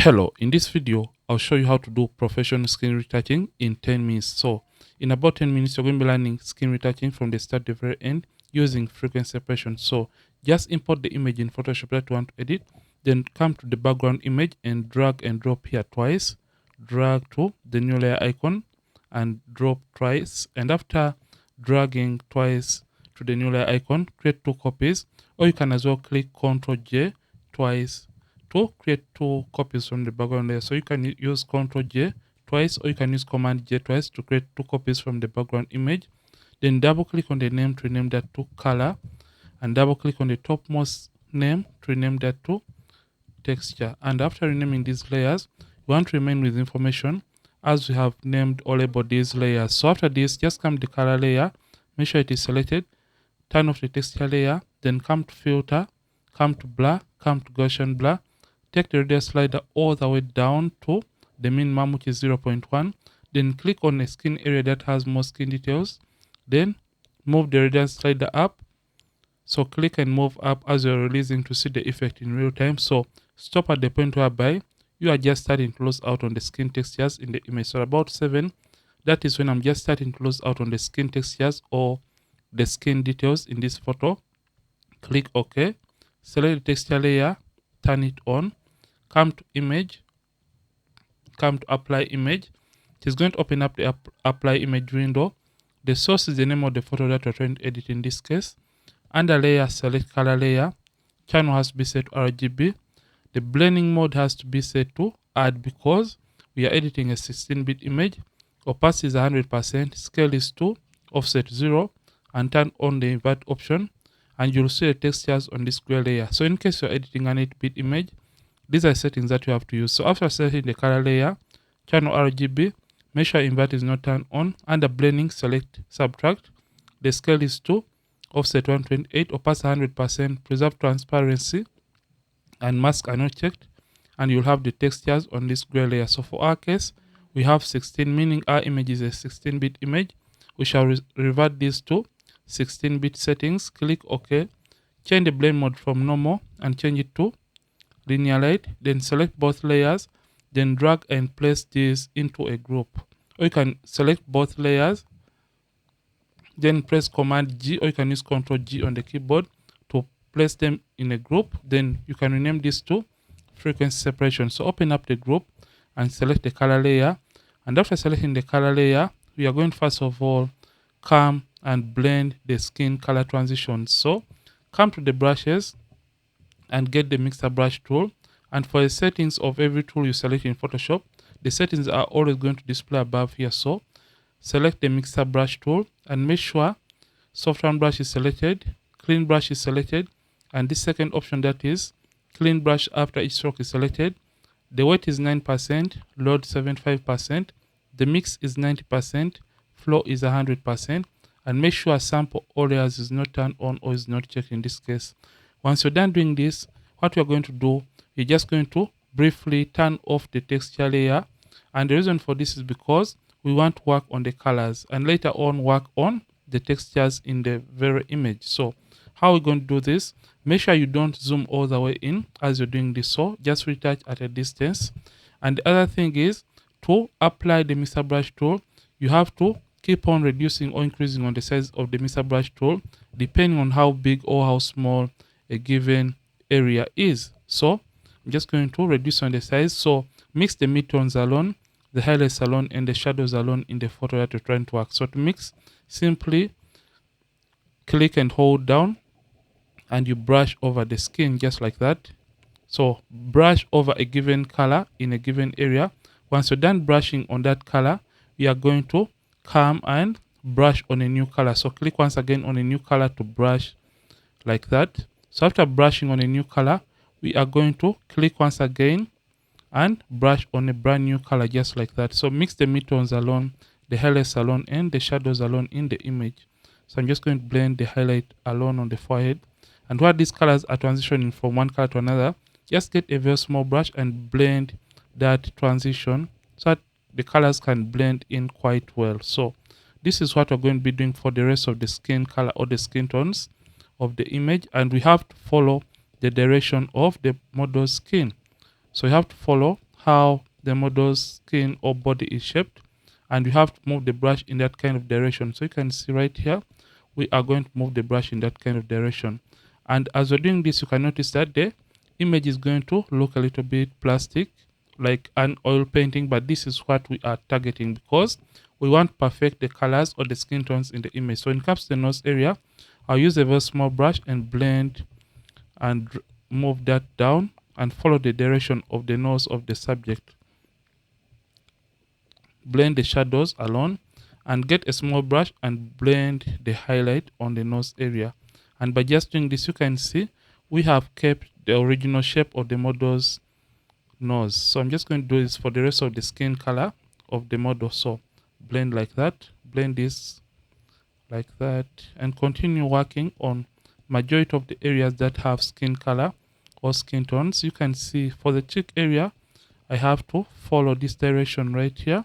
Hello, in this video, I'll show you how to do professional skin retouching in 10 minutes. So, in about 10 minutes, you're going to be learning skin retouching from the start to the very end using frequency separation. So, just import the image in Photoshop that you want to edit, then come to the background image and drag and drop here twice. Drag to the new layer icon and drop twice. And after dragging twice to the new layer icon, create two copies, or you can as well click Ctrl J twice to create two copies from the background layer. So you can use Ctrl J twice, or you can use Command J twice to create two copies from the background image. Then double click on the name to rename that to color, and double click on the topmost name to rename that to texture. And after renaming these layers, we want to remain with information as we have named or labeled these layers. So after this, just come to the color layer, make sure it is selected, turn off the texture layer, then come to filter, come to blur, come to Gaussian blur, take the radius slider all the way down to the minimum, which is 0.1. Then click on a skin area that has more skin details. Then move the radius slider up. So click and move up as you're releasing to see the effect in real time. So stop at the point whereby you are just starting to close out on the skin textures in the image. So about 7, that is when I'm just starting to close out on the skin textures or the skin details in this photo. Click OK. Select the texture layer, turn it on. Come to image, come to apply image. It is going to open up the apply image window. The source is the name of the photo that we're trying to edit in this case. Under layer, select color layer. Channel has to be set to RGB. The blending mode has to be set to add because we are editing a 16-bit image. Opacity is 100%, scale is 2, offset 0, and turn on the invert option. And you'll see the textures on this square layer. So in case you're editing an 8-bit image, these are settings that you have to use. So after setting the color layer, channel RGB, make sure invert is not turned on. Under blending, select subtract. The scale is 2, offset 128, opacity 100%, preserve transparency, and mask are not checked. And you'll have the textures on this gray layer. So for our case, we have 16, meaning our image is a 16-bit image. We shall revert this to 16-bit settings. Click OK. Change the blend mode from normal and change it to linear light. Then select both layers. Then drag and place this into a group. Or you can select both layers. Then press Command G, or you can use Ctrl G on the keyboard to place them in a group. Then you can rename this to frequency separation. So open up the group and select the color layer. And after selecting the color layer, we are going to first of all come and blend the skin color transitions. So come to the brushes and get the mixer brush tool. And for the settings of every tool you select in Photoshop, the settings are always going to display above here. So select the mixer brush tool and make sure soft round brush is selected, clean brush is selected, and this second option, that is clean brush after each stroke, is selected. The weight is 9%, load 75%, the mix is 90%, flow is 100%, and make sure sample all layers is not turned on or is not checked in this case. Once you're done doing this, what we're going to do, you're just going to briefly turn off the texture layer. And the reason for this is because we want to work on the colors and later on work on the textures in the very image. So how we're going to do this, make sure you don't zoom all the way in as you're doing this. So just retouch at a distance. And the other thing is, to apply the mixer brush tool, you have to keep on reducing or increasing on the size of the mixer brush tool depending on how big or how small a given area is. So I'm just going to reduce on the size. So mix the midtones alone, the highlights alone, and the shadows alone in the photo that you're trying to work. So to mix, simply click and hold down and you brush over the skin just like that. So brush over a given color in a given area. Once you're done brushing on that color, we are going to come and brush on a new color. So click once again on a new color to brush like that. So after brushing on a new color, we are going to click once again and brush on a brand new color just like that. So mix the midtones alone, the highlights alone, and the shadows alone in the image. So I'm just going to blend the highlight alone on the forehead. And while these colors are transitioning from one color to another, just get a very small brush and blend that transition so that the colors can blend in quite well. So this is what we're going to be doing for the rest of the skin color or the skin tones of the image. And we have to follow the direction of the model's skin. So you have to follow how the model's skin or body is shaped, and you have to move the brush in that kind of direction. So you can see right here, we are going to move the brush in that kind of direction. And as we're doing this, you can notice that the image is going to look a little bit plastic, like an oil painting, but this is what we are targeting because we want to perfect the colors or the skin tones in the image. So when it comes to the nose area, I'll use a very small brush and blend and move that down and follow the direction of the nose of the subject. Blend the shadows alone and get a small brush and blend the highlight on the nose area. And by just doing this, you can see we have kept the original shape of the model's nose. So I'm just going to do this for the rest of the skin color of the model. So blend like that, blend this like that, and continue working on majority of the areas that have skin color or skin tones. You can see for the cheek area, I have to follow this direction right here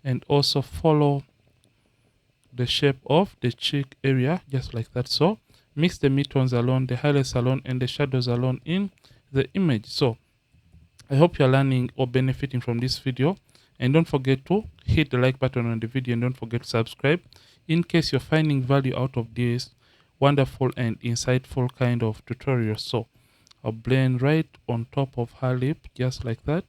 and also follow the shape of the cheek area just like that. So mix the midtones alone, the highlights alone, and the shadows alone in the image. So I hope you're learning or benefiting from this video, and don't forget to hit the like button on the video, and don't forget to subscribe in case you're finding value out of this wonderful and insightful kind of tutorial. So I'll blend right on top of her lip just like that.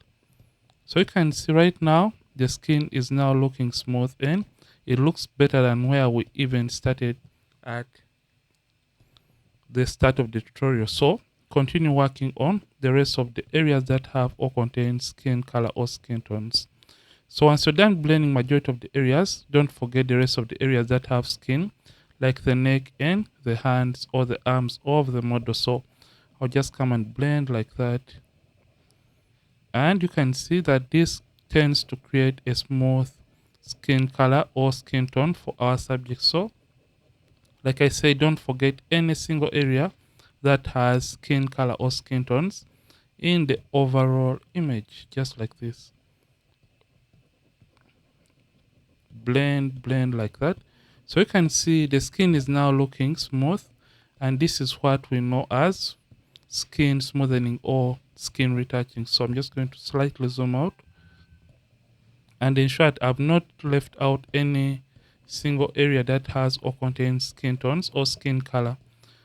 So you can see right now the skin is now looking smooth and it looks better than where we even started at the start of the tutorial. So continue working on the rest of the areas that have or contain skin color or skin tones. So once you're done blending majority of the areas, don't forget the rest of the areas that have skin, like the neck and the hands or the arms of the model. So I'll just come and blend like that. And you can see that this tends to create a smooth skin color or skin tone for our subject. So like I say, don't forget any single area that has skin color or skin tones in the overall image, just like this. Blend like that. So you can see the skin is now looking smooth, and this is what we know as skin smoothening or skin retouching. So I'm just going to slightly zoom out and ensure that I've not left out any single area that has or contains skin tones or skin color.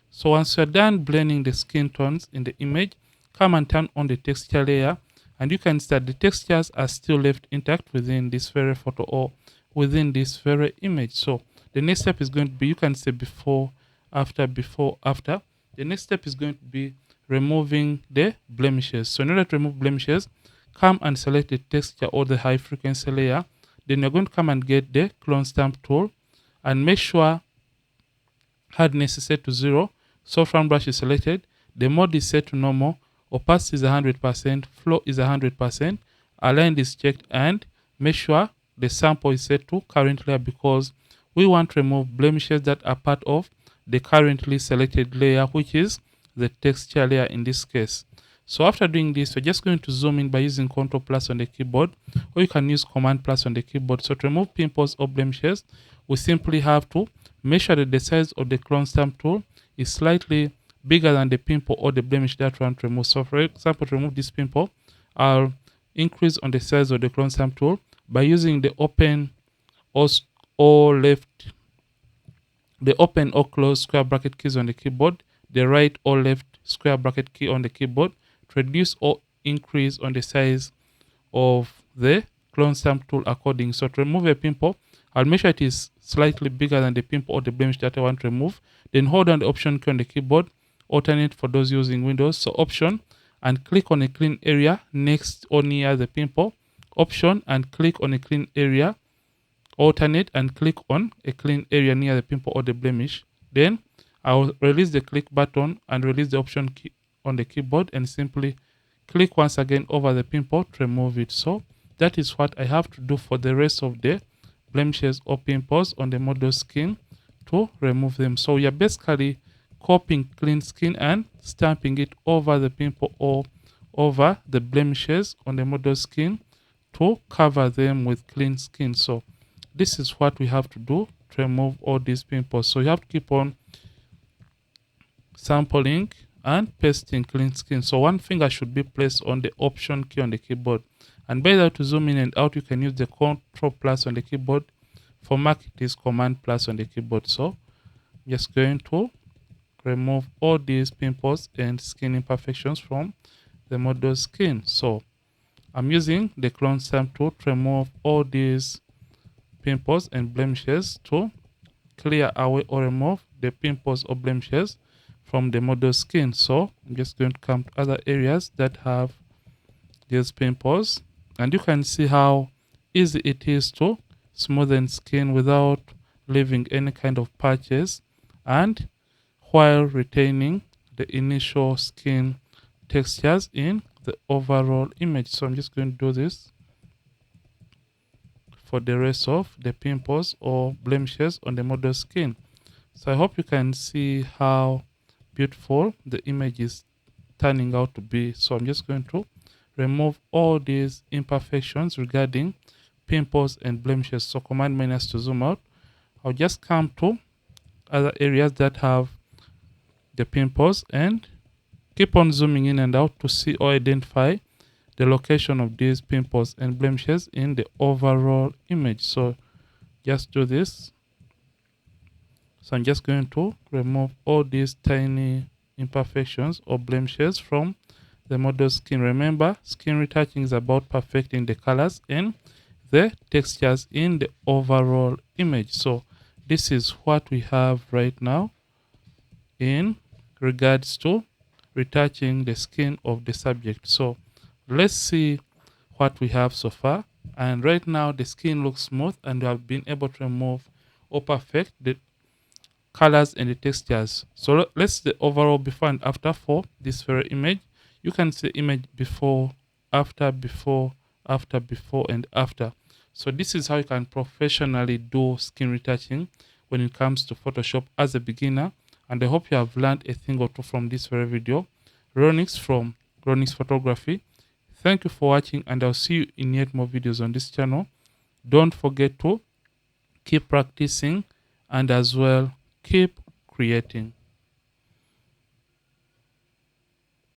So once you're done blending the skin tones in the image, come and turn on the texture layer, and you can see that the textures are still left intact within this very photo or within this very image. So the next step is going to be, you can say before, after. The next step is going to be removing the blemishes. So in order to remove blemishes, come and select the texture or the high frequency layer. Then you're going to come and get the clone stamp tool and make sure hardness is set to 0, soft round brush is selected, the mode is set to normal, opacity is 100%, flow is 100%, aligned is checked, and make sure the sample is set to current layer because we want to remove blemishes that are part of the currently selected layer, which is the texture layer in this case. So after doing this, we're just going to zoom in by using Ctrl plus on the keyboard, or you can use Command plus on the keyboard. So to remove pimples or blemishes, we simply have to make sure that the size of the clone stamp tool is slightly bigger than the pimple or the blemish that we want to remove. So for example, to remove this pimple, I'll increase on the size of the clone stamp tool by using the open or left, the open or close square bracket keys on the keyboard, the right or left square bracket key on the keyboard to reduce or increase on the size of the clone stamp tool according. So to remove a pimple, I'll make sure it is slightly bigger than the pimple or the blemish that I want to remove. Then hold down the option key on the keyboard, alternate for those using Windows. So option and click on a clean area next or near the pimple. Option and click on a clean area, alternate and click on a clean area near the pimple or the blemish. Then I'll release the click button and release the option key on the keyboard and simply click once again over the pimple to remove it. So that is what I have to do for the rest of the blemishes or pimples on the model skin to remove them. So you're basically copying clean skin and stamping it over the pimple or over the blemishes on the model skin to cover them with clean skin. So this is what we have to do to remove all these pimples. So you have to keep on sampling and pasting clean skin. So one finger should be placed on the option key on the keyboard And by that, to zoom in and out, you can use the Control plus on the keyboard. For Mac, it is Command plus on the keyboard. So I'm just going to remove all these pimples and skin imperfections from the model's skin. So I'm using the clone stamp tool to remove all these pimples and blemishes to clear away or remove the pimples or blemishes from the model's skin. So I'm just going to come to other areas that have these pimples, and you can see how easy it is to smoothen skin without leaving any kind of patches, and while retaining the initial skin textures in the overall image. So I'm just going to do this for the rest of the pimples or blemishes on the model skin. So I hope you can see how beautiful the image is turning out to be. So I'm just going to remove all these imperfections regarding pimples and blemishes. So Command minus to zoom out. I'll just come to other areas that have the pimples and keep on zooming in and out to see or identify the location of these pimples and blemishes in the overall image. So just do this. So I'm just going to remove all these tiny imperfections or blemishes from the model's skin. Remember, skin retouching is about perfecting the colors and the textures in the overall image. So this is what we have right now in regards to retouching the skin of the subject. So let's see what we have so far. And right now the skin looks smooth and we have been able to remove or perfect the colors and the textures. So let's see the overall before and after for this very image. You can see image before, before, and after. So this is how you can professionally do skin retouching when it comes to Photoshop as a beginner. And I hope you have learned a thing or two from this very video. Ronix from Ronnixphotography. Thank you for watching, and I'll see you in yet more videos on this channel. Don't forget to keep practicing and as well keep creating.